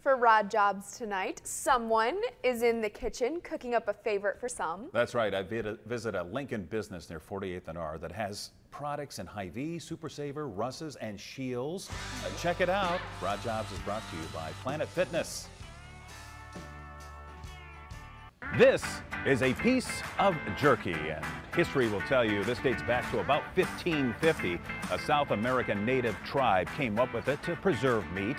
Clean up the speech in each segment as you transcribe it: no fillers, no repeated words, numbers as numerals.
for Rod Jobs tonight. Someone is in the kitchen cooking up a favorite for some. That's right. I visit a Lincoln business near 48th and R that has products in Hy-Vee, Super Saver, Russ's, and Shields. Check it out. Rod Jobs is brought to you by Planet Fitness. This is a piece of jerky, and history will tell you this dates back to about 1550. A South American native tribe came up with it to preserve meat.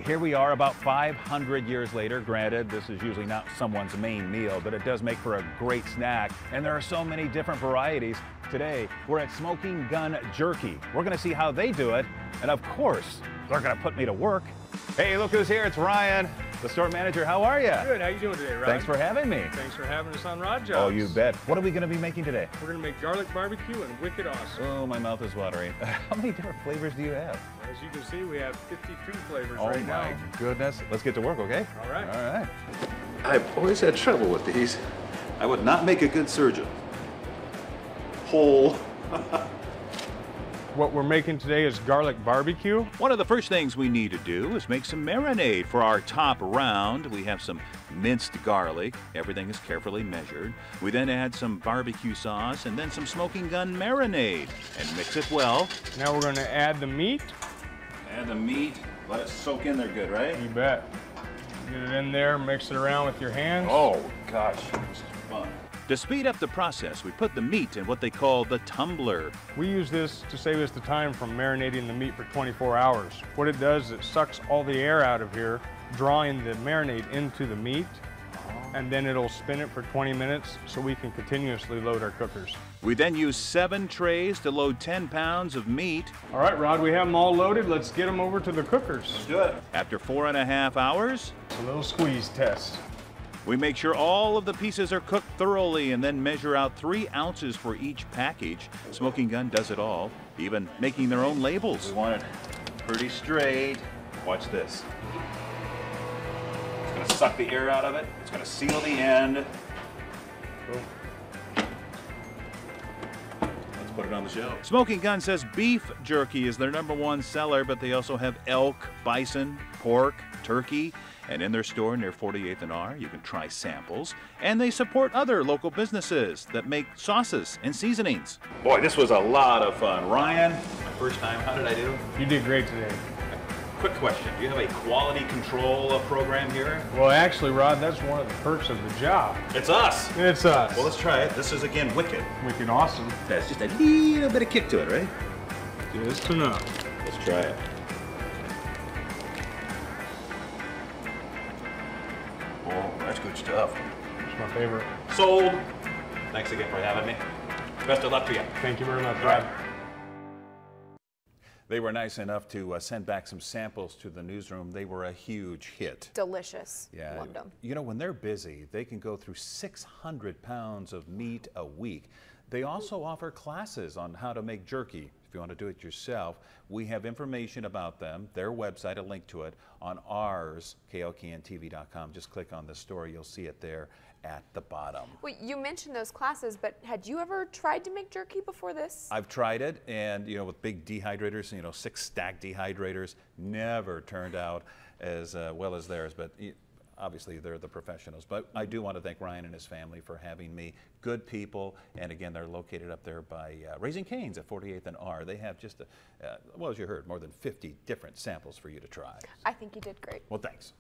Here we are about 500 years later. Granted, this is usually not someone's main meal, but it does make for a great snack. And there are so many different varieties. Today, we're at Smoking Gun Jerky. We're gonna see how they do it. And of course, they're gonna put me to work. Hey, look who's here. It's Ryan, the store manager. How are you? Good. How you doing today, Rod? Thanks for having me. Thanks for having us on Rod Jobs. Oh, you bet. What are we gonna be making today? We're gonna make garlic barbecue and wicked awesome. Oh, my mouth is watering. How many different flavors do you have? As you can see, we have 52 flavors Oh right now. my goodness. Let's get to work, okay? All right. All right. I've always had trouble with these. I would not make a good surgeon. Whole. What we're making today is garlic barbecue. One of the first things we need to do is make some marinade for our top round. We have some minced garlic. Everything is carefully measured. We then add some barbecue sauce and then some smoking gun marinade and mix it well. Now we're gonna add the meat. Add the meat. Let it soak in there good, right? You bet. Get it in there, mix it around with your hands. Oh gosh, this is fun. To speed up the process, we put the meat in what they call the tumbler. We use this to save us the time from marinating the meat for 24 hours. What it does is it sucks all the air out of here, drawing the marinade into the meat, and then it'll spin it for 20 minutes so we can continuously load our cookers. We then use 7 trays to load 10 pounds of meat. All right, Rod, we have them all loaded. Let's get them over to the cookers. Let's do it. After 4.5 hours, A little squeeze test. we make sure all of the pieces are cooked thoroughly and then measure out 3 ounces for each package. Smoking Gun does it all, even making their own labels. We want it pretty straight. Watch this. It's gonna suck the air out of it. It's gonna seal the end. Cool. Let's put it on the shelf. Smoking Gun says beef jerky is their #1 seller, but they also have elk, bison, pork, turkey. And in their store near 48th and R, you can try samples. And they support other local businesses that make sauces and seasonings. Boy, this was a lot of fun. Ryan, my first time, how did I do? You did great today. Quick question, do you have a quality control program here? Well, actually, Rod, that's one of the perks of the job. It's us. It's us. Well, let's try it. This is, again, Wicked. Wicked awesome. That's just a little bit of kick to it, right? Just enough. Let's try it. Oh, that's good stuff. It's my favorite. Sold. Thanks again for having me. Best of luck to you. Thank you very much, Rod. They were nice enough to send back some samples to the newsroom. They were a huge hit. Delicious. Yeah. Loved them. You know, when they're busy, they can go through 600 pounds of meat a week. They also offer classes on how to make jerky. If you want to do it yourself, we have information about them, their website, a link to it, on ours, klkntv.com. Just click on the story. You'll see it there at the bottom. Well, you mentioned those classes, but had you ever tried to make jerky before this? I've tried it, and you know, with big dehydrators, you know, 6 stack dehydrators, never turned out as well as theirs, but obviously they're the professionals. But I do want to thank Ryan and his family for having me. Good people, and again, they're located up there by Raising Cane's at 48th and R. They have just, well, as you heard, more than 50 different samples for you to try. I think you did great. Well, thanks.